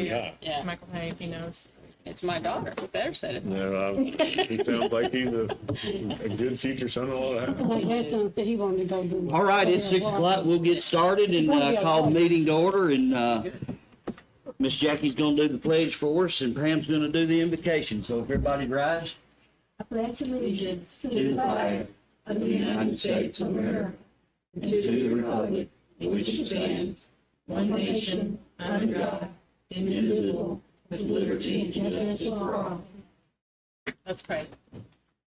Yeah. Yeah, Michael Hay, if he knows. it's my daughter. Who better said it? No, he sounds like he's a good future son-in-law. My grandson said he wanted to go do. All right, it's 6 o'clock. We'll get started and call the meeting to order. And Miss Jackie's going to do the pledge for us, and Pam's going to do the invocation. So if everybody rise. I pledge allegiance to the flag of the United States of America and to the republic for which it stands, one nation, under God, indivisible, with liberty and justice for all. Let's pray.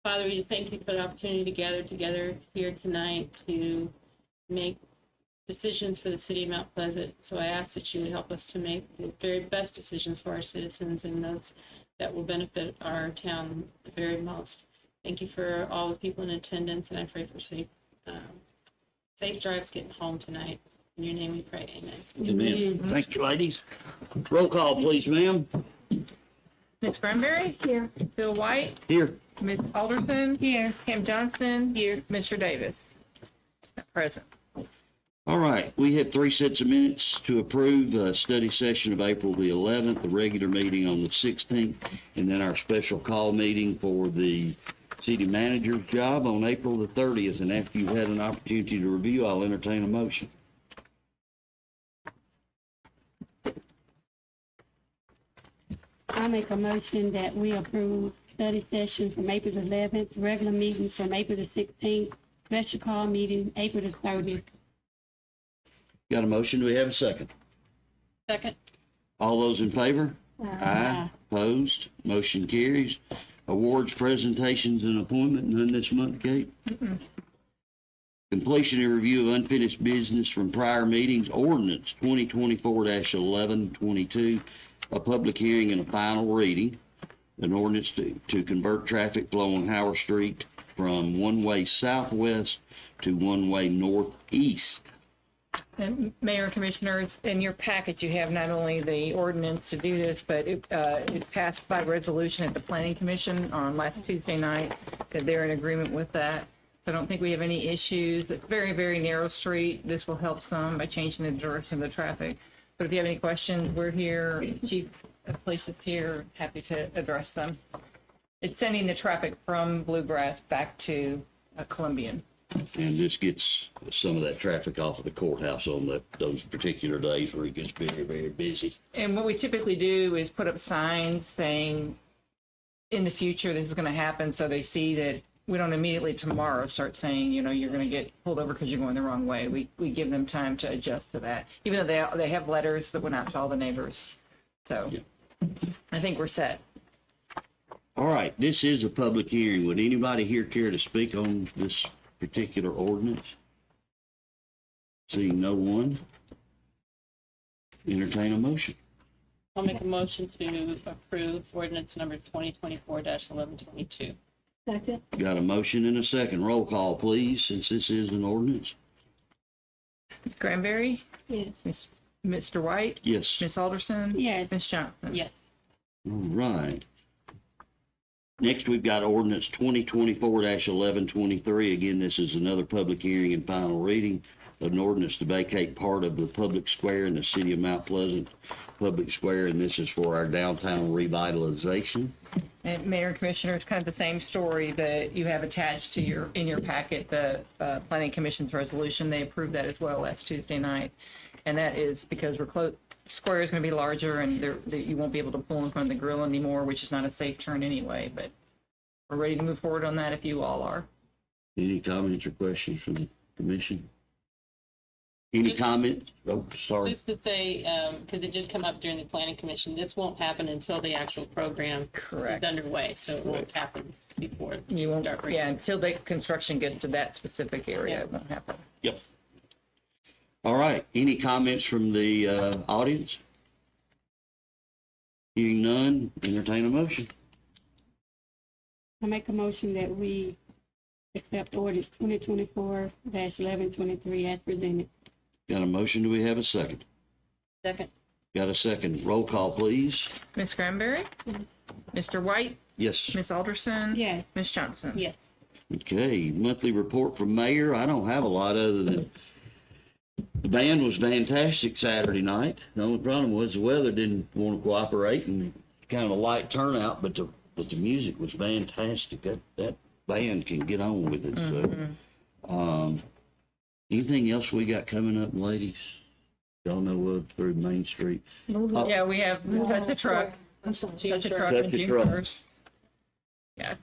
Father, we just thank you for the opportunity to gather together here tonight to make decisions for the city of Mount Pleasant. So I ask that you would help us to make the very best decisions for our citizens and those that will benefit our town the very most. Thank you for all the people in attendance, and I pray for safe drives getting home tonight. In your name we pray, amen. Amen. Thank you, ladies. Roll call, please, ma'am. Ms. Granberry? Here. Bill White? Here. Ms. Alderson? Here. Kim Johnston? Here. Mr. Davis? Present. All right, we have 3 sets of minutes to approve, a study session of April the 11th, the regular meeting on the 16th, and then our special call meeting for the city manager's job on April the 30th. And after you've had an opportunity to review, I'll entertain a motion. I make a motion that we approve study session from April the 11th, regular meeting from April the 16th, special call meeting April the 30th. Got a motion? Do we have a second? Second. All those in favor? Aye. Opposed? Motion carries. Awards, presentations, and appointment, none this month, Kate? Completion and review of unfinished business from prior meetings, ordinance 2024-1122, a public hearing and a final reading. An ordinance to convert traffic flow on Howard Street from one-way southwest to one-way northeast. And Mayor and Commissioners, in your packet, you have not only the ordinance to do this, but it passed by resolution at the Planning Commission on last Tuesday night, that they're in agreement with that. So I don't think we have any issues. It's very, very narrow street. This will help some by changing the direction of the traffic. But if you have any questions, we're here. Chief of Police is here, happy to address them. It's sending the traffic from Bluegrass back to Columbian. And this gets some of that traffic off of the courthouse on those particular days where it gets very, very busy. And what we typically do is put up signs saying, in the future, this is going to happen, so they see that we don't immediately tomorrow start saying, you know, you're going to get pulled over because you're going the wrong way. We give them time to adjust to that, even though they have letters that went out to all the neighbors. So I think we're set. All right, this is a public hearing. Would anybody here care to speak on this particular ordinance? Seeing no one, entertain a motion. I'll make a motion to approve ordinance number 2024-1122. Second. Got a motion and a second. Roll call, please, since this is an ordinance. Ms. Granberry? Yes. Mr. White? Yes. Ms. Alderson? Yes. Ms. Johnson? Yes. All right. Next, we've got ordinance 2024-1123. Again, this is another public hearing and final reading of an ordinance to vacate part of the public square in the city of Mount Pleasant Public Square, and this is for our downtown revitalization. And Mayor and Commissioner, it's kind of the same story that you have attached to in your packet, the Planning Commission's resolution. They approved that as well last Tuesday night. And that is because square is going to be larger, and you won't be able to pull in front of the grill anymore, which is not a safe turn anyway. But we're ready to move forward on that if you all are. Any comments or questions from the commission? Any comments? Oh, sorry. Just to say, because it did come up during the planning commission, this won't happen until the actual program Correct. is underway, so it won't happen before. You won't, start yeah, until the construction gets to that specific area, it won't happen. Yep. All right. Any comments from the audience? Hearing none, entertain a motion. I make a motion that we accept ordinance 2024-1123 as presented. Got a motion? Do we have a second? Second. Got a second. Roll call, please. Ms. Granberry? Mr. White? Yes. Ms. Alderson? Yes. Ms. Johnson? Yes. Okay. Monthly report from mayor. I don't have a lot other than The band was fantastic Saturday night. The only problem was the weather didn't want to cooperate and kind of a light turnout, but the music was fantastic. That band can get on with it. So, anything else we got coming up, ladies? Y'all know of through Main Street? Oh, Yeah, we have Touch a Truck, I'm sorry. Touch a Truck Touch on a June Truck. 1st. Yeah.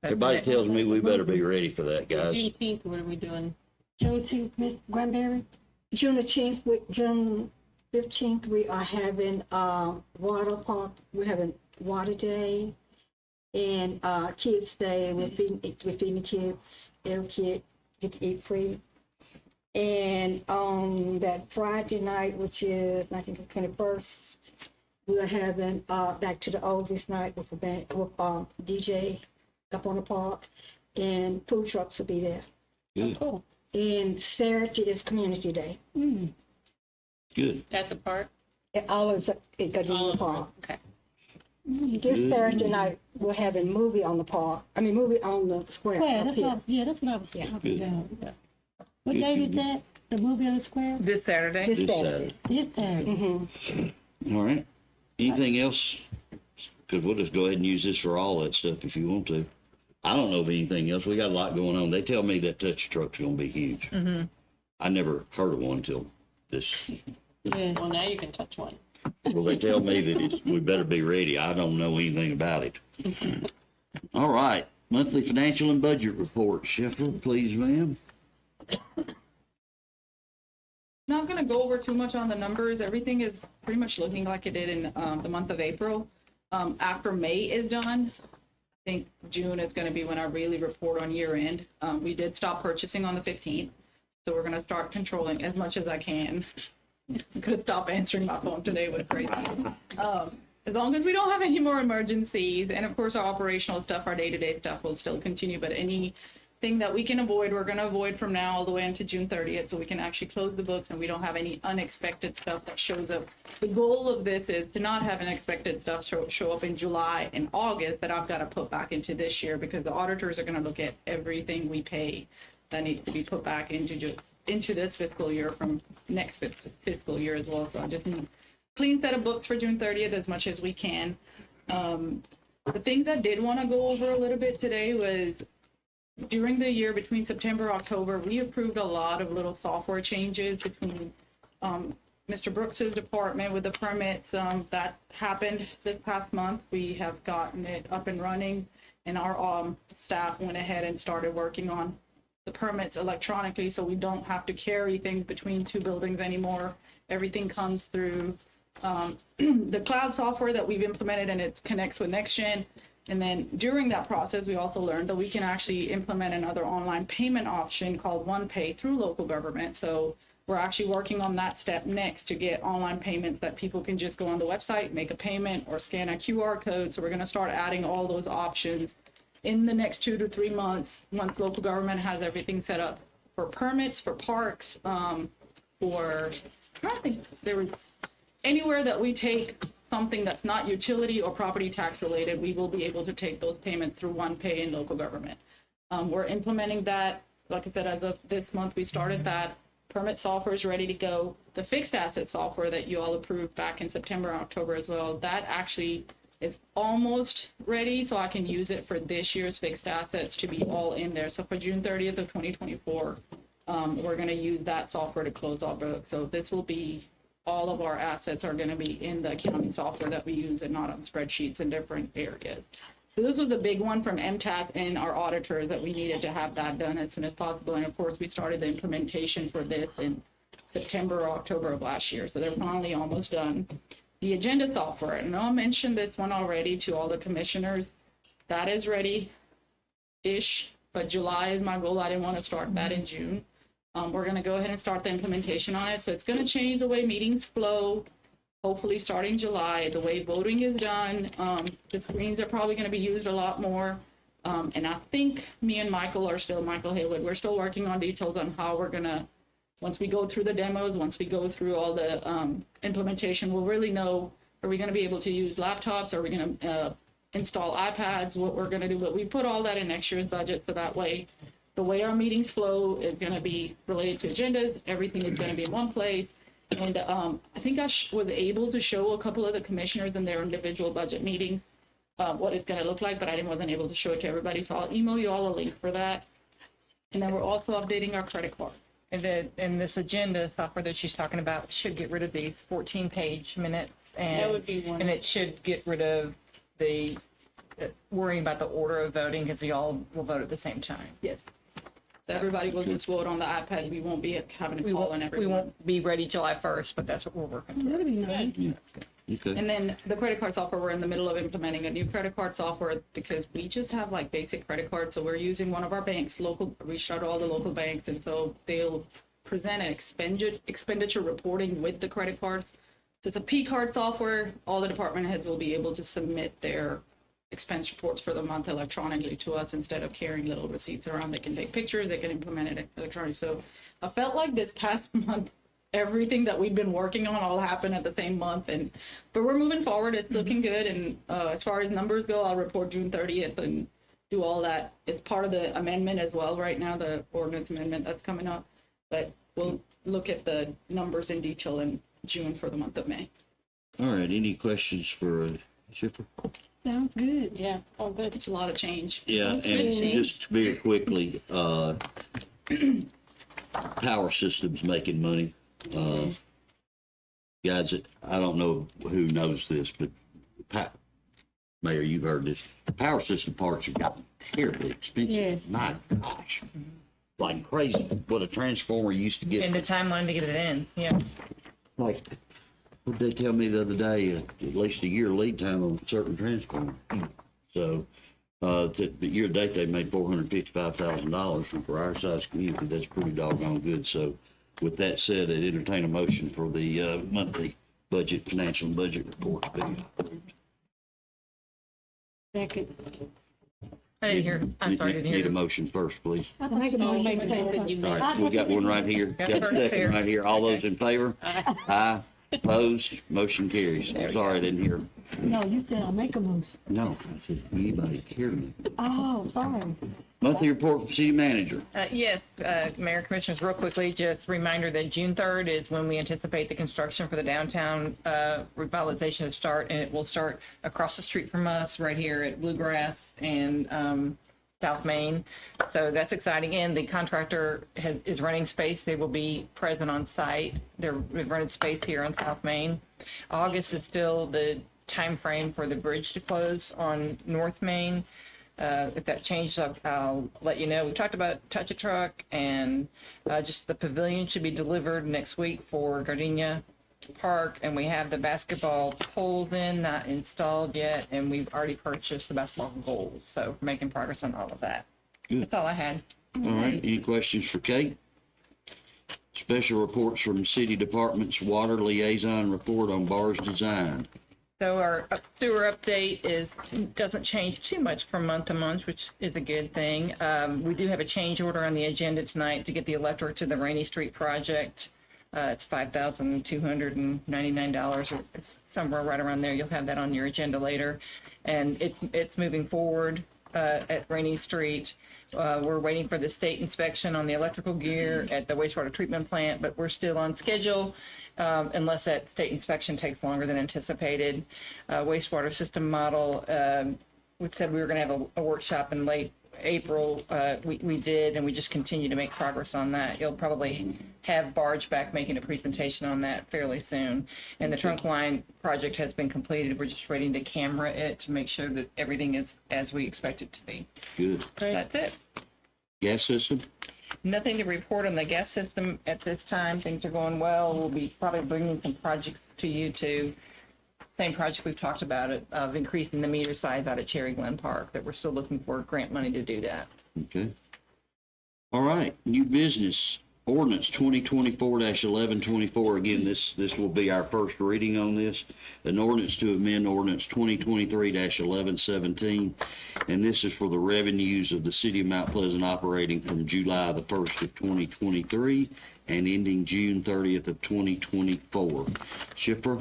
Everybody tells me we better be ready for that, guys. 18th, what are we doing? Juneteenth, Miss Granberry? Juneteenth, with June 15th, we are having, water park, we're having water day and, kids day, we're feeding the kids, every kid get to eat free. And on that Friday night, which is 19th to 21st, we're having, Back to the Oldies night with a band, with, DJ up on the park, and food trucks will be there. Good, Cool. And Saturday is Community Day. good. At the park? It always it goes in the park. Okay. This Saturday night we're having movie on the park. I mean movie on the square. Square, up that's here. what I was, yeah, that's what I was Yeah. talking Good. about. What day is that? The movie on the square? This Saturday. This This Saturday. Saturday. This Saturday. All right. Anything else? Because we'll just go ahead and use this for all that stuff if you want to. I don't know of anything else. We got a lot going on. They tell me that touch truck's going to be huge. I never heard of one until this. Yes. Well, now you can touch one. Well, they tell me that we better be ready. I don't know anything about it. All right. Monthly financial and budget report. Sheffield, please, ma'am. Not going to go over too much on the numbers. Everything is pretty much looking like it did in the month of April. After May is done, I think June is going to be when I really report on year end. We did stop purchasing on the 15th, so we're going to start controlling as much as I can. I'm going to stop answering my phone today was crazy. As long as we don't have any more emergencies, and of course our operational stuff, our day-to-day stuff will still continue, but anything that we can avoid, we're going to avoid from now all the way into June 30th, so we can actually close the books and we don't have any unexpected stuff that shows up. The goal of this is to not have unexpected stuff show up in July and August that I've got to put back into this year, because the auditors are going to look at everything we pay that needs to be put back into this fiscal year from next fiscal year as well. So I just need a clean set of books for June 30th as much as we can. The things I did want to go over a little bit today was during the year between September and October, we approved a lot of little software changes between Mr. Brooks's department with the permits. That happened this past month. We have gotten it up and running, and our staff went ahead and started working on the permits electronically, so we don't have to carry things between two buildings anymore. Everything comes through the cloud software that we've implemented, and it connects with NextGen. And then during that process, we also learned that we can actually implement another online payment option called OnePay through local government. So we're actually working on that step next to get online payments that people can just go on the website, make a payment, or scan a QR code. So we're going to start adding all those options in the next 2 to 3 months, once local government has everything set up for permits, for parks, for, I don't think there was anywhere that we take something that's not utility or property tax related, we will be able to take those payments through OnePay in local government. We're implementing that. Like I said, as of this month, we started that. Permit software is ready to go. The fixed asset software that you all approved back in September, October as well, that actually is almost ready, so I can use it for this year's fixed assets to be all in there. So for June 30th of 2024, we're going to use that software to close our books. So this will be, all of our assets are going to be in the accounting software that we use and not on spreadsheets in different areas. So this was a big one from MTAS and our auditors that we needed to have that done as soon as possible. And of course, we started the implementation for this in September or October of last year. So they're finally almost done. The agenda software, and I mentioned this one already to all the commissioners. That is ready-ish, but July is my goal. I didn't want to start that in June. We're going to go ahead and start the implementation on it. So it's going to change the way meetings flow, hopefully starting July, the way voting is done. The screens are probably going to be used a lot more. And I think me and Michael Haywood, we're still working on details on how we're going to, once we go through the demos, once we go through all the implementation, we'll really know, are we going to be able to use laptops? Are we going to install iPads? What we're going to do? But we put all that in next year's budget, so that way the way our meetings flow is gonna be related to agendas, everything is gonna be in one place. And, I think I was able to show a couple of the commissioners in their individual budget meetings, what it's gonna look like, but wasn't able to show it to everybody, so I'll email you all a link for that. And then we're also updating our credit cards. And this agenda software that she's talking about should get rid of these 14-page minutes. And, That would be one. And it should get rid of the worrying about the order of voting because you all will vote at the same time. Yes. So everybody will just vote on the iPad. We won't be having to call on We everyone. won't be ready July 1st, but that's what we're working towards. That'd be nice. Okay. And then the credit card software, we're in the middle of implementing a new credit card software because we just have like basic credit cards. So we're using one of our banks, reached out to all the local banks. And so they'll present an expenditure reporting with the credit cards. So it's a P card software. All the department heads will be able to submit their expense reports for the month electronically to us instead of carrying little receipts around. They can take pictures, they can implement it electronically. So I felt like this past month, everything that we've been working on all happened at the same month. But we're moving forward. It's looking good. And as far as numbers go, I'll report June 30th and do all that. It's part of the amendment as well right now, the ordinance amendment that's coming up. But we'll look at the numbers in detail in June for the month of May. All right, any questions for Schiffer? Sounds good. Yeah, all good. It's a lot of change. Yeah, That's and good. just very quickly, Power Systems making money. Guys, I don't know who knows this, but Mayor, you've heard this. Power System parts have gotten terribly expensive. Yes. My gosh, like crazy. What a transformer used to get. And the timeline to get it in, yeah. Like, what did they tell me the other day? At least a year lead time on certain transformers. So, the year to date, they made $455,000, and for our size community, that's pretty doggone good. So, with that said, I'd entertain a motion for the monthly budget, financial and budget report to be approved. Second. I didn't hear, I'm sorry, I didn't Need a hear. motion first, please. I think I'm gonna make Oh, that. you All right, we got one right here. Got a second right here. All those in favor? Aye. Opposed? Motion carries. Sorry, I didn't hear. No, you said I'll make a motion. No, I said, anybody hear me? Oh, sorry. Monthly report from city manager. Yes, Mayor Commissioners, real quickly, just a reminder that June 3rd is when we anticipate the construction for the downtown revitalization to start, and it will start across the street from us, right here at Bluegrass and South Main. So that's exciting. And the contractor is renting space. They will be present on site. They've rented space here on South Main. August is still the time frame for the bridge to close on North Main. If that changes, I'll let you know. We talked about Touch a Truck, and just the pavilion should be delivered next week for Gardenia Park, and we have the basketball poles in, not installed yet, and we've already purchased the basketball goals, so we're making progress on all of that. Good. That's all I had. All right, any questions for Kate? Special reports from city departments, water liaison report on bars design. So our sewer update doesn't change too much from month to month, which is a good thing. We do have a change order on the agenda tonight to get the electric to the Rainy Street project. It's $5,299, or it's somewhere right around there. You'll have that on your agenda later. And it's moving forward at Rainy Street. We're waiting for the state inspection on the electrical gear at the wastewater treatment plant, but we're still on schedule unless that state inspection takes longer than anticipated. Wastewater system model, we said we were going to have a workshop in late April. We did, and we just continue to make progress on that. You'll probably have Barge back making a presentation on that fairly soon. And the trunk line project has been completed. We're just waiting to camera it to make sure that everything is as we expect it to be. Good. That's it. Gas system? Nothing to report on the gas system at this time. Things are going well. We'll be probably bringing some projects to you too. Same project we've talked about it, of increasing the meter size out at Cherry Glen Park, that we're still looking for grant money to do that. Okay. All right, new business, ordinance 2024-1124. Again, this will be our first reading on this. An ordinance to amend ordinance 2023-1117. And this is for the revenues of the city of Mount Pleasant operating from July the 1st of 2023 and ending June 30th of 2024. Schiffer?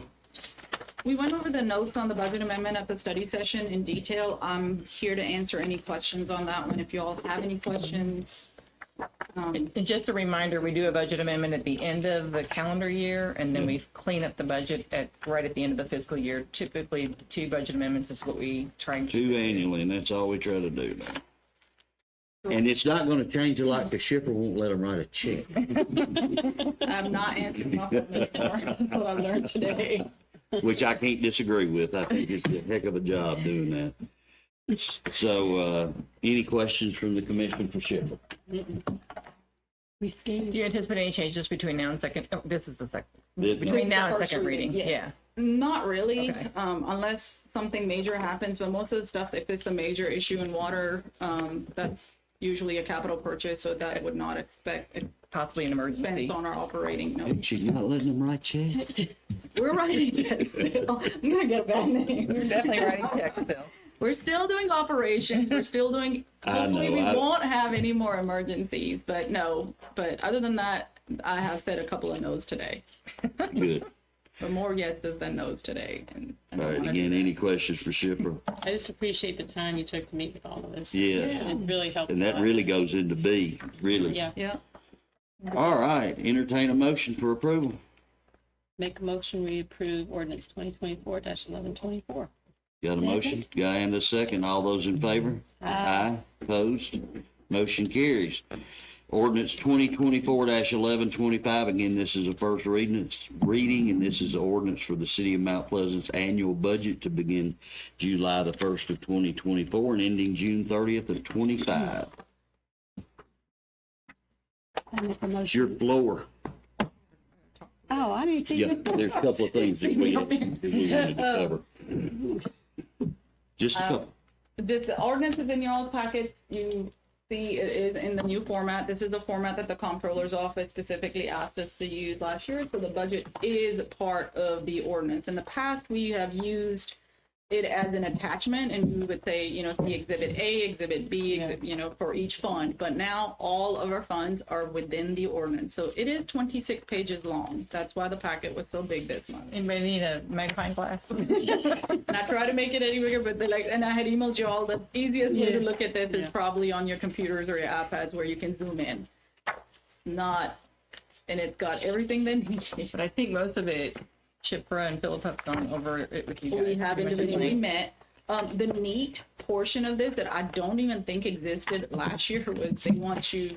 We went over the notes on the budget amendment at the study session in detail. I'm here to answer any questions on that one. If you all have any questions, And just a reminder, we do a budget amendment at the end of the calendar year, and then we clean up the budget right at the end of the fiscal year. Typically, 2 budget amendments is what we try and keep. 2 annually, and that's all we try to do now. And it's not gonna change a lot, because Shipper won't let them write a check. I'm not answering my phone anymore. That's what I learned today. Which I can't disagree with. I think it's a heck of a job doing that. So, any questions from the commission for Shipper? We scared. Do you anticipate any changes between now and second, oh, this is the second, Did- between now and The first second reading? reading, Yeah. Not really, Okay. unless something major happens, but most of the stuff, if it's a major issue in water, that's usually a capital purchase, so that would not expect Possibly an emergency. expense on our operating note. And she's not letting them write checks? We're writing checks still. I'm gonna get a bad name. You're definitely writing checks still. We're still doing operations, we're still doing, I hopefully know, we I- won't have any more emergencies, but no. But other than that, I have said a couple of no's today, Good. but more yeses than no's today. And I All don't right, wanna again, do that. any questions for Shipper? I just appreciate the time you took to meet with all of us. Yeah. It really helped. And a that lot. really goes into B, really. Yeah, Yeah. All right, entertain a motion for approval. make a motion, we approve ordinance 2024-1124. Got a motion? Guy and a second. All those in favor? Aye. Opposed? Motion carries. Ordinance 2024-1125. Again, this is a first reading, and this is the ordinance for the City of Mount Pleasant's annual budget to begin July the 1st of 2024 and ending June 30th of 25. I make a It's your motion. floor. Oh, I didn't see Yeah, you. there's a couple of things that we wanted to cover. Just a couple. Just the ordinance is in your all's packets. You see it is in the new format. This is the format that the comptroller's office specifically asked us to use last year. So the budget is part of the ordinance. In the past, we have used it as an attachment, and we would say, see Exhibit A, Exhibit B, for each fund. But now all of our funds are within the ordinance. So it is 26 pages long. That's why the packet was so big this month. Anybody need a magnifying glass? And I try to make it any bigger, but and I had emailed you all, the easiest way to look at this is Yeah. probably on your computers or your iPads where you can zoom in. It's not, and it's got everything they need. But I think most of it, Chipra and Philip have gone over it with you guys. We have pretty much individually anyway. met. The neat portion of this that I don't even think existed last year was they want you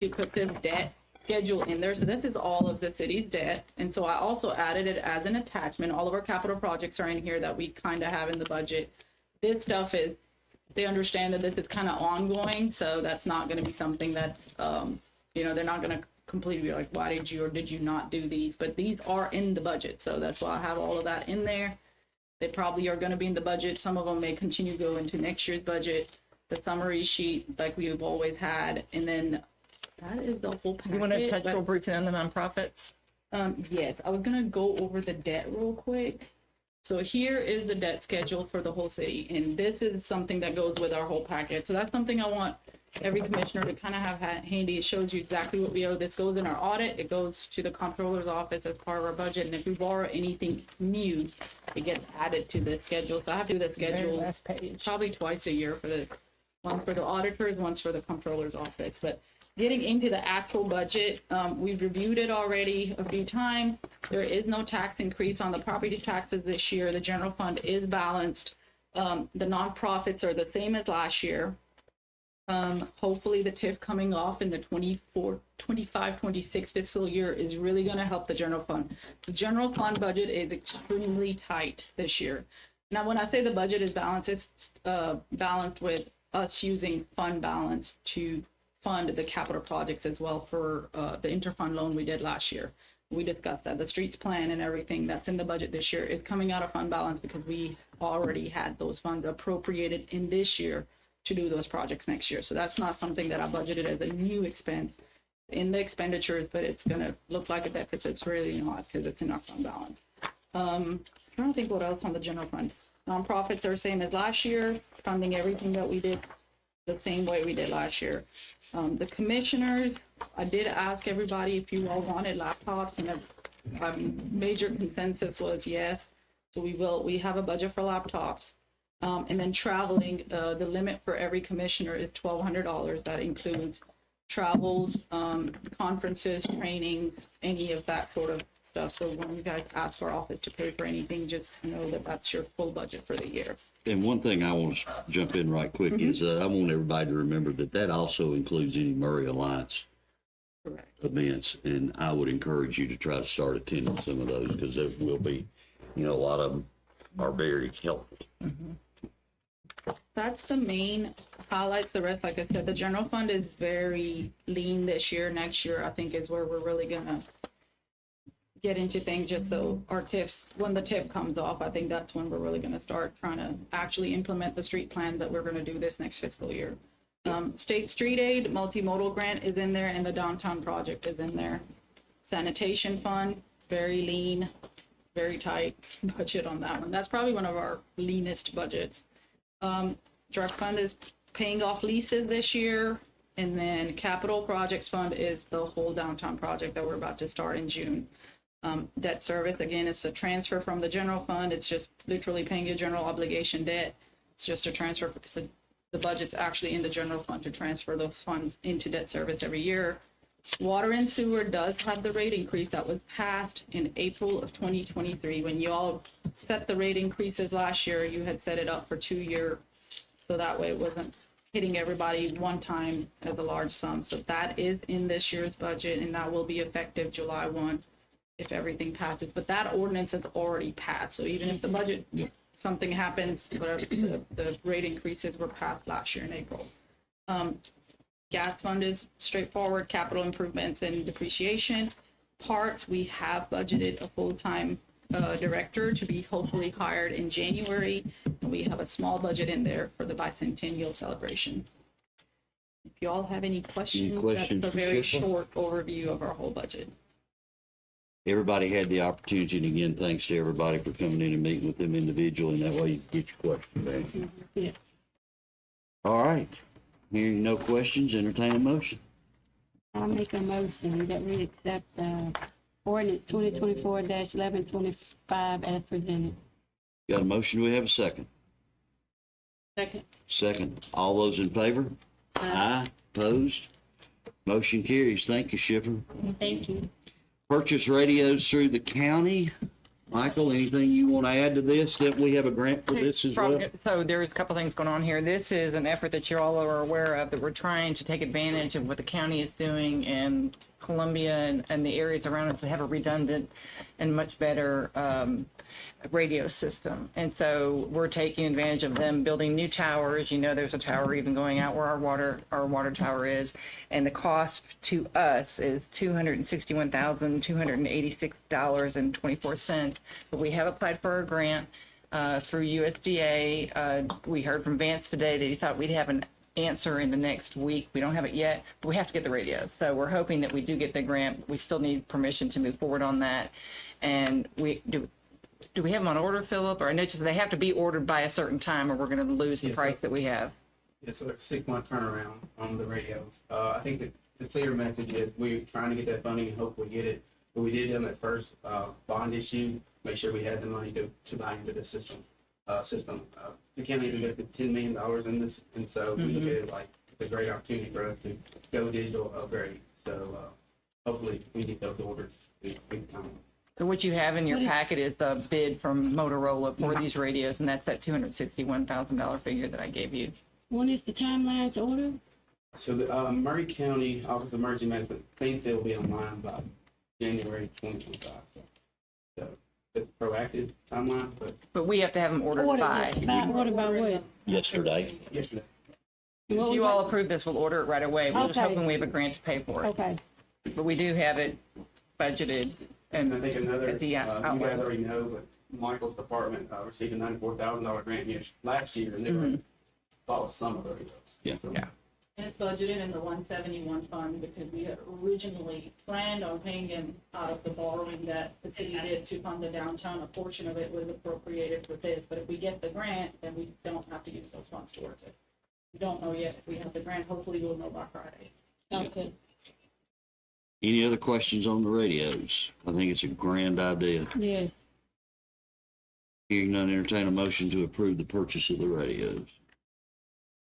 to put this debt schedule in there. So this is all of the city's debt. And so I also added it as an attachment. All of our capital projects are in here that we kind of have in the budget. This stuff is, they understand that this is kind of ongoing. So that's not going to be something that's, they're not going to completely be like, why did you or did you not do these? But these are in the budget. So that's why I have all of that in there. They probably are going to be in the budget. Some of them may continue to go into next year's budget. The summary sheet, like we've always had. And then that is the whole packet. You want to touch but- real briefly on the nonprofits? Yes, I was gonna go over the debt real quick. So here is the debt schedule for the whole city, and this is something that goes with our whole packet. So that's something I want every commissioner to kind of have handy. It shows you exactly what we owe. This goes in our audit. It goes to the comptroller's office as part of our budget, and if we borrow anything new, it gets added to this schedule. So I have to do the Very schedule last page. probably twice a year for one for the auditors, once for the comptroller's office. But getting into the actual budget, we've reviewed it already a few times. There is no tax increase on the property taxes this year. The general fund is balanced. The nonprofits are the same as last year. Hopefully the TIF coming off in the 25, 26 fiscal year is really going to help the general fund. The general fund budget is extremely tight this year. Now, when I say the budget is balanced, it's balanced with us using fund balance to fund the capital projects as well for the interfund loan we did last year. We discussed that. The streets plan and everything that's in the budget this year is coming out of fund balance because we already had those funds appropriated in this year to do those projects next year. So that's not something that I budgeted as a new expense in the expenditures, but it's going to look like a deficit. It's really not because it's in our fund balance. I'm trying to think what else on the general fund. Nonprofits are same as last year, funding everything that we did the same way we did last year. The commissioners, I did ask everybody if you all wanted laptops, and the major consensus was yes. So we have a budget for laptops. And then traveling, the limit for every commissioner is $1,200. That includes travels, conferences, trainings, any of that sort of stuff. So when you guys ask our office to pay for anything, just know that that's your full budget for the year. And one thing I want to jump in right quick is I want everybody to remember that that also includes any Murray Alliance Correct. events. And I would encourage you to try to start attending some of those because there will be, a lot of them are very helpful. That's the main highlights. The rest, like I said, the general fund is very lean this year. Next year, I think, is where we're really gonna get into things, just so our TIFs, when the TIF comes off, I think that's when we're really gonna start trying to actually implement the street plan that we're gonna do this next fiscal year. State street aid, multimodal grant is in there, and the downtown project is in there. Sanitation fund, very lean, very tight budget on that one. That's probably one of our leanest budgets. Drug fund is paying off leases this year, and then capital projects fund is the whole downtown project that we're about to start in June. Debt service, again, it's a transfer from the general fund. It's just literally paying your general obligation debt. It's just a transfer. So the budget's actually in the general fund to transfer those funds into debt service every year. Water and sewer does have the rate increase that was passed in April of 2023. When you all set the rate increases last year, you had set it up for 2 year, so that way it wasn't hitting everybody one time as a large sum. So that is in this year's budget, and that will be effective July 1 if everything passes. But that ordinance has already passed, so even if the budget, something happens, whatever, the rate increases were passed last year in April. Gas fund is straightforward, capital improvements and depreciation. Parks, we have budgeted a full-time director to be hopefully hired in January. And we have a small budget in there for the bicentennial celebration. If you all have any questions, questions that's a for very Shippa? short overview of our whole budget. Everybody had the opportunity, and again, thanks to everybody for coming in and meeting with them individually, and that way you can get your questions answered. Yeah. All right. Hearing no questions, entertain a motion. I'll make a motion that we accept, ordinance 2024-1125 as presented. Got a motion, do we have a second? Second. Second. All those in favor? Aye. Opposed? Motion carries. Thank you, Schiffer. Thank you. Purchase radios through the county. Michael, anything you want to add to this? Didn't we have a grant for this as well? So there's a couple things going on here. This is an effort that you all are aware of, that we're trying to take advantage of what the county is doing in Columbia and the areas around us to have a redundant and much better radio system. And so we're taking advantage of them building new towers. There's a tower even going out where our water tower is. And the cost to us is $261,286.24. But we have applied for a grant through USDA. We heard from Vance today that he thought we'd have an answer in the next week. We don't have it yet, but we have to get the radios. So we're hoping that we do get the grant. We still need permission to move forward on that. And do we have them on order, Philip? Or I know they have to be ordered by a certain time or we're going to lose the Yes, price sir. that we have. Yeah, so it's 6 month turnaround on the radios. I think the clear message is we're trying to get that funding and hope we get it. But we did on that first bond issue, make sure we had the money to buy into the system. The county has invested $10 million in this, and so we look at it like it's a great opportunity for us to go digital upgrade. So hopefully we get those orders in big time. So what you have in your packet is the bid from Motorola for these radios, and that's that $261,000 figure that I gave you. When is the timeline to order? So the Murray County Office of Emergency Management thinks it will be online by January 2025. So it's a proactive timeline, but But we have to have them ordered by. Order by what? Yesterday. yesterday. If you all approve this, we'll order it right away. We're just Okay. hoping we have a grant to pay for it. Okay. But we do have it budgeted. And I think another, At the you guys outlay. already know, but Michael's department received a $94,000 grant last year, and they were bought some of the radios. Yeah. So, Yeah. And it's budgeted in the 171 fund because we had originally planned on paying in out of the borrowing that the city did to fund the downtown. A portion of it was appropriated for this, but if we get the grant, then we don't have to use those funds towards it. We don't know yet if we have the grant. Hopefully we'll know by Friday. Okay. Any other questions on the radios? I think it's a grand idea. Yes. Hearing none, entertain a motion to approve the purchase of the radios.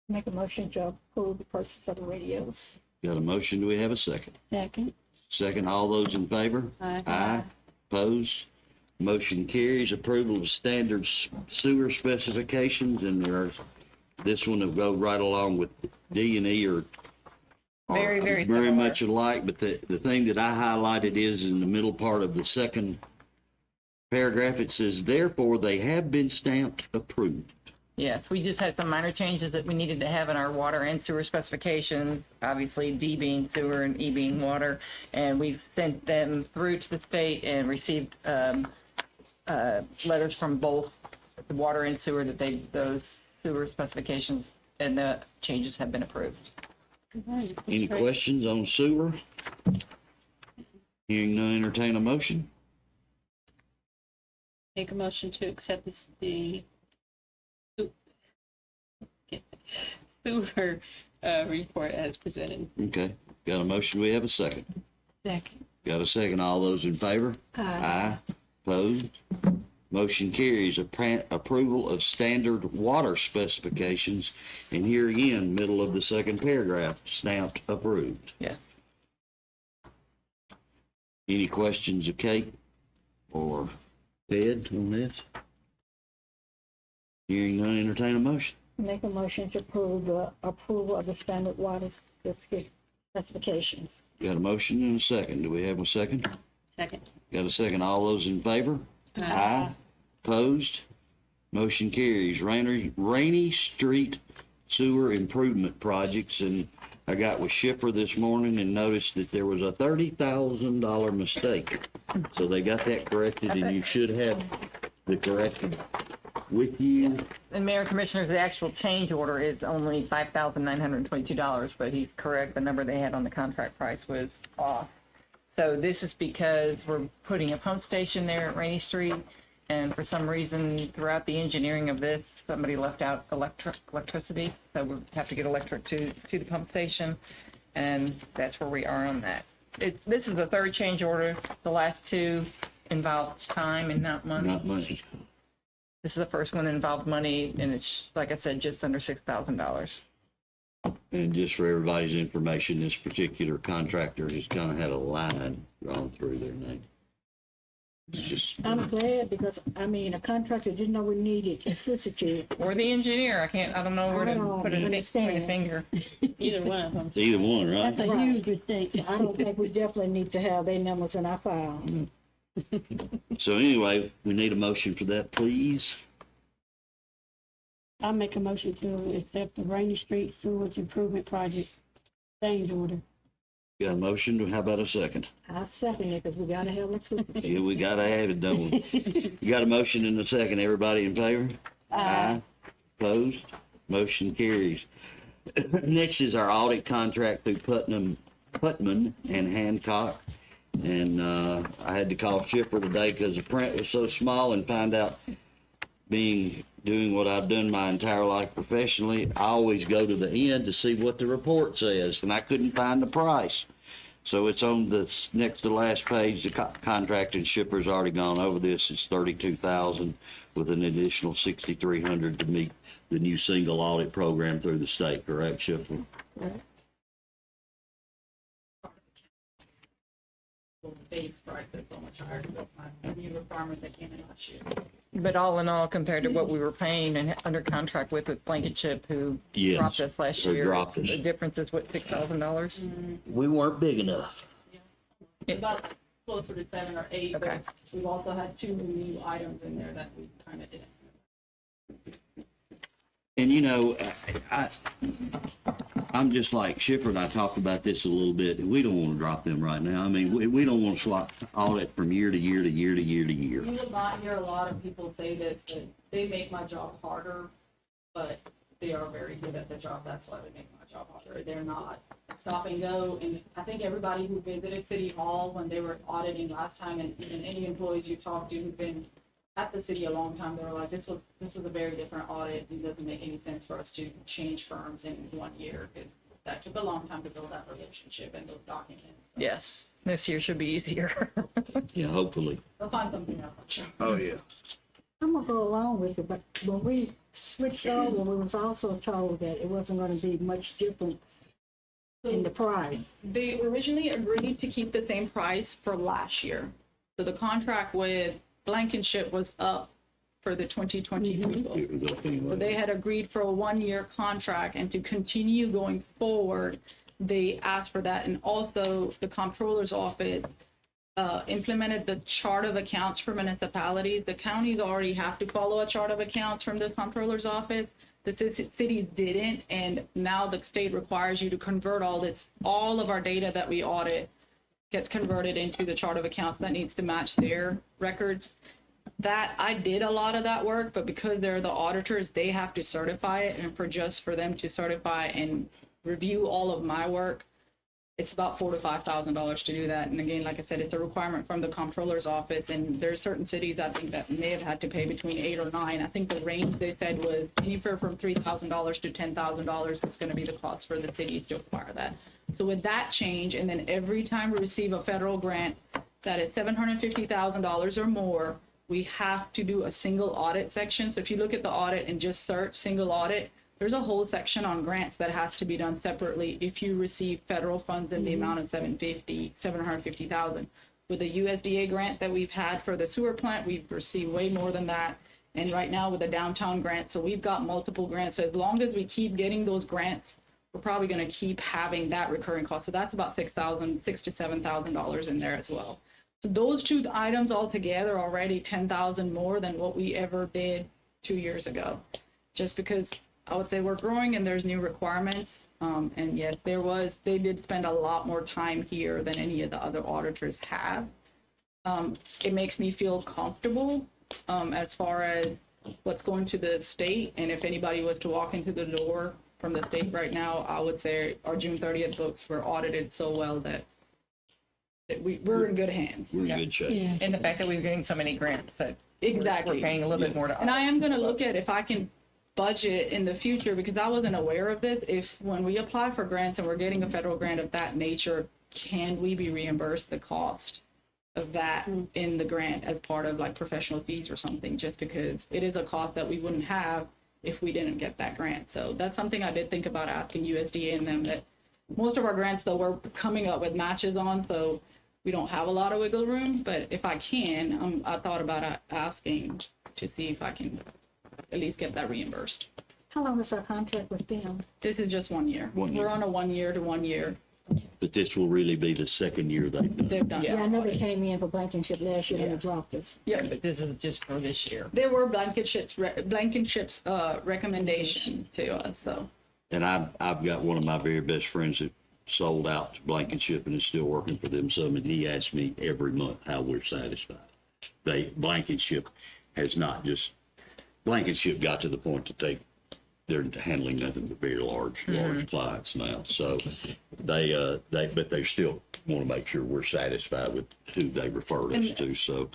Make a motion to approve the purchase of the radios. Got a motion, do we have a second? Second. Second, all those in favor? Aye. Opposed? Motion carries. Approval of standard sewer specifications, and this one will go right along with D and E are Very, very very similar. much alike, but the thing that I highlighted is in the middle part of the second paragraph, it says, therefore, they have been stamped approved. Yes, we just had some minor changes that we needed to have in our water and sewer specifications, obviously D being sewer and E being water. And we've sent them through to the state and received letters from both the water and sewer that those sewer specifications and the changes have been approved. Right, that's Any great. questions on sewer? Hearing none, entertain a motion. Make a motion to accept the sewer report as presented. Okay, got a motion, we have a second. Second. Got a second, all those in favor? Aye. Opposed? Motion carries. Approval of standard water specifications, and here again, middle of the second paragraph, stamped approved. Yes. Any questions of Kate or Ted on this? Hearing none, entertain a motion. Make a motion to approve the approval of the standard water specifications. Got a motion and a second. Do we have a second? Second. Got a second. All those in favor? Aye. Opposed? Motion carries. Rainy Street Sewer Improvement Projects, and I got with Shipper this morning and noticed that there was a $30,000 mistake. So they got that corrected, and you should have the corrected with you. And Mayor and Commissioners, the actual change order is only $5,922, but he's correct. The number they had on the contract price was off. So this is because we're putting a pump station there at Rainy Street, and for some reason throughout the engineering of this, somebody left out electricity. So we have to get electric to the pump station, and that's where we are on that. This is the third change order. The last two involved time and not money. Not money. This is the first one that involved money, and it's, like I said, just under $6,000. And just for everybody's information, this particular contractor has kind of had a line drawn through their name. It's just, I'm glad because, I mean, a contractor didn't know we needed electricity. Or the engineer, I don't know where I to don't put a understand. finger. Either one of them. it's either one, right? That's a huge mistake. So I don't think we definitely need to have their numbers in our file. So anyway, we need a motion for that, please. I'll make a motion to accept the Rainy Street Sewage Improvement Project change order. Got a motion, how about a second? I second it because we gotta have electricity. Yeah, we gotta have it, don't we? You got a motion and a second, everybody in favor? Aye. Opposed? Motion carries. Next is our audit contract through Putman and Hancock. And I had to call Shipper today because the print was so small, and find out, doing what I've done my entire life professionally, I always go to the end to see what the report says, and I couldn't find the price. So it's on the next to last page. The contract and Shipper's already gone over this. It's $32,000 with an additional $6,300 to meet the new single audit program through the state. Correct, Shipper? Base price is so much higher, that's not a new requirement that came in last year. But all in all, compared to what we were paying and under contract with Blankenship, who Yes, dropped us last who year, dropped us. the difference is what, $6,000? We weren't big enough. About closer to 7 or 8, Okay. but we've also had 2 new items in there that we kind of didn't. And you know, I'm just like Shipper, and I talked about this a little bit. We don't want to drop them right now. I mean, we don't want to swap audit from year to year to year to year to year. You will not hear a lot of people say this, but they make my job harder, but they are very good at the job. That's why they make my job harder. They're not stop and go. And I think everybody who visited City Hall when they were auditing last time, and even any employees you talked to who've been at the city a long time, they were like, this was a very different audit. It doesn't make any sense for us to change firms in 1 year, because that took a long time to build that relationship and those documents. So Yes, this year should be easier. Yeah, hopefully. they'll find something else, I'm sure. Oh, yeah. I'm gonna go along with it, but when we switched over, we was also told that it wasn't gonna be much difference in the price. They originally agreed to keep the same price for last year. So the contract with Blankenship was up for the 2023 books. It was up So anyway. they had agreed for a 1-year contract, and to continue going forward, they asked for that. And also, the comptroller's office implemented the chart of accounts for municipalities. The counties already have to follow a chart of accounts from the comptroller's office. The cities didn't, and now the state requires you to convert all of our data that we audit gets converted into the chart of accounts that needs to match their records. That I did a lot of that work, but because they're the auditors, they have to certify it, and for them to certify and review all of my work, it's about $4,000 to $5,000 to do that. And again, like I said, it's a requirement from the comptroller's office, and there's certain cities I think that may have had to pay between 8 or 9. I think the range they said was anywhere from $3,000 to $10,000 was going to be the cost for the cities to acquire that. So with that change, and then every time we receive a federal grant that is $750,000 or more, we have to do a single audit section. So if you look at the audit and just search single audit, there's a whole section on grants that has to be done separately if you receive federal funds in the amount of $750,000. With the USDA grant that we've had for the sewer plant, we've received way more than that. And right now with the downtown grant, so we've got multiple grants. So as long as we keep getting those grants, we're probably going to keep having that recurring cost. So that's about $6,000 to $7,000 in there as well. So those two items altogether are already $10,000 more than what we ever did 2 years ago. Just because I would say we're growing and there's new requirements. And yes, they did spend a lot more time here than any of the other auditors have. It makes me feel comfortable as far as what's going to the state. And if anybody was to walk into the door from the state right now, I would say our June 30th books were audited so well that we're in good hands. We're in good shape. Yeah. And the fact that we're getting so many grants that Exactly. we're paying a little bit more to. And I am going to look at if I can budget in the future, because I wasn't aware of this. If when we apply for grants and we're getting a federal grant of that nature, can we be reimbursed the cost of that in the grant as part of like professional fees or something, just because it is a cost that we wouldn't have if we didn't get that grant. So that's something I did think about asking USDA and them. That most of our grants though we're coming up with matches on, so we don't have a lot of wiggle room. But if I can, I thought about asking to see if I can at least get that reimbursed. How long is our contract with them? This is just 1 year. 1 year. We're on a 1 year to 1 year. But this will really be the second year they've done. They've done. Yeah. Yeah, I know they came in for Blankenship last year and Yeah. they dropped us. Yeah. But this is just for this year. There were Blankenship's recommendation to us. So And I've got one of my very best friends that sold out to Blankenship and is still working for them some, and he asks me every month how we're satisfied. Blankenship has not just, Blankenship got to the point that they're handling nothing but very large clients now. So but they still want to make sure we're satisfied with who they referred us to. So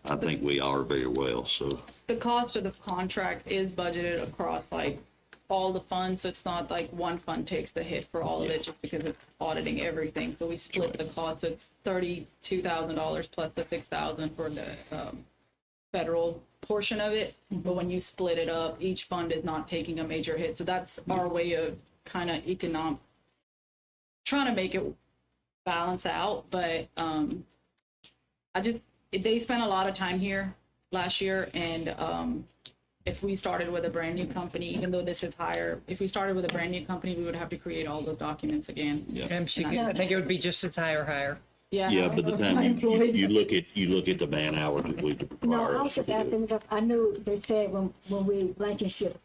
I think we are very well, so. the cost of the contract is budgeted across like all the funds. So it's not like one fund takes the hit for all of it just because it's auditing everything. So we split the cost. So it's $32,000 plus the $6,000 for the federal portion of it. But when you split it up, each fund is not taking a major hit. So that's our way of kind of trying to make it balance out. But they spent a lot of time here last year, and if we started with a brand new company, even though this is higher, if we started with a brand new company, we would have to create all those documents again. I think it would be just as high or higher. Yeah, but the time you look at the man hours that we No, require. I was just asking because I knew they said when we Blankenship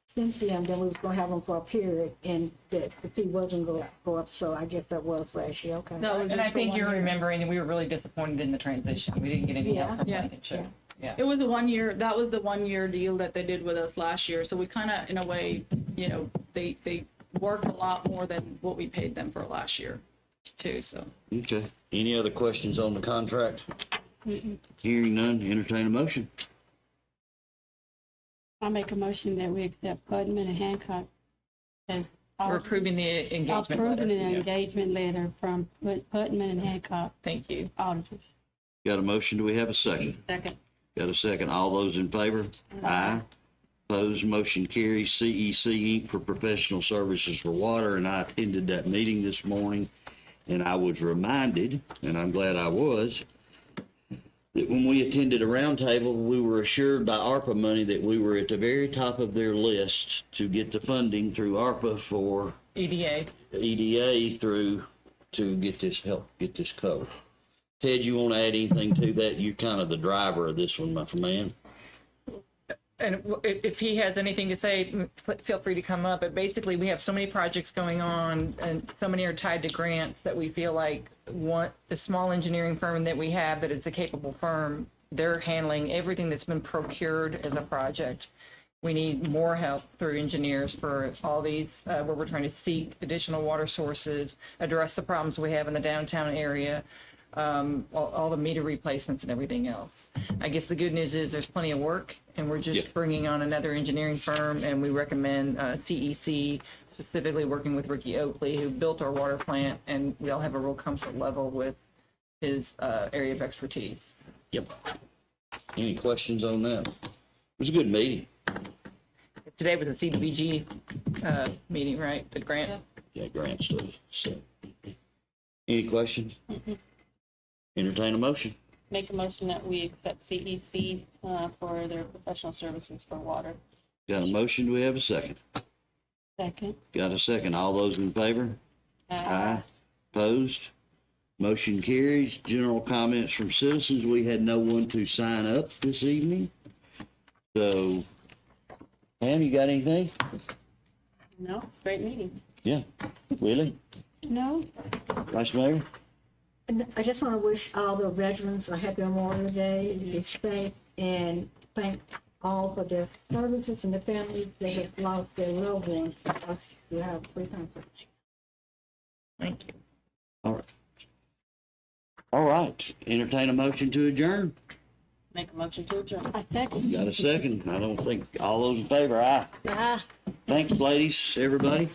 sent them, then we was gonna have them for a period and that the fee wasn't gonna go up. So I guess that was last year. Okay. That was And just I for think 1 you're year. remembering, we were really disappointed in the transition. We didn't get any help from Yeah. Blankenship. Yeah. It was the 1 year, that was the 1 year deal that they did with us last year. So we kind of, in a way, they worked a lot more than what we paid them for last year too, so. Okay. Any other questions on the contract? Hearing none, entertain a motion. I make a motion that we accept Putnam and Hancock as We're approving the engagement approving letter. an Yes. engagement letter from Putnam and Hancock Thank you. auditors. Got a motion? Do we have a second? Second. Got a second? All those in favor? Aye. Opposed, motion carries. CEC Inc. for professional services for water, and I attended that meeting this morning, and I was reminded, and I'm glad I was, that when we attended a roundtable, we were assured by ARPA money that we were at the very top of their list to get the funding through ARPA for EDA. EDA to get this covered. Ted, you want to add anything to that? You're kind of the driver of this one, my man. And if he has anything to say, feel free to come up. But basically, we have so many projects going on, and so many are tied to grants that we feel like the small engineering firm that we have, that is a capable firm, they're handling everything that's been procured as a project. We need more help through engineers for all these, where we're trying to seek additional water sources, address the problems we have in the downtown area, all the meter replacements and everything else. I guess the good news is there's plenty of work, and we're just bringing on another engineering firm, and we recommend CEC, specifically working with Ricky Oakley, who built our water plant, and we all have a real comfort level with his area of expertise. Yep. Any questions on that? It was a good meeting. Today was a CDBG meeting, right? The grant. Yeah, grant stuff. So, any questions? Entertain a motion. Make a motion that we accept CEC for their professional services for water. Got a motion? Do we have a second? Second. Got a second. All those in favor? Aye. Opposed? Motion carries. General comments from citizens. We had no one to sign up this evening. So, Pam, you got anything? No, it's a great meeting. Yeah. Willie? No, Vice Mayor? and I just want to wish all the veterans a happy Memorial Day, be safe, and thank all for their services and the families that have lost their loved ones for us to have free comfort. Thank you. All right. All right. Entertain a motion to adjourn. Make a motion to adjourn. I second. Got a second? I don't think all those in favor, aye. Ah. Thanks, ladies, everybody.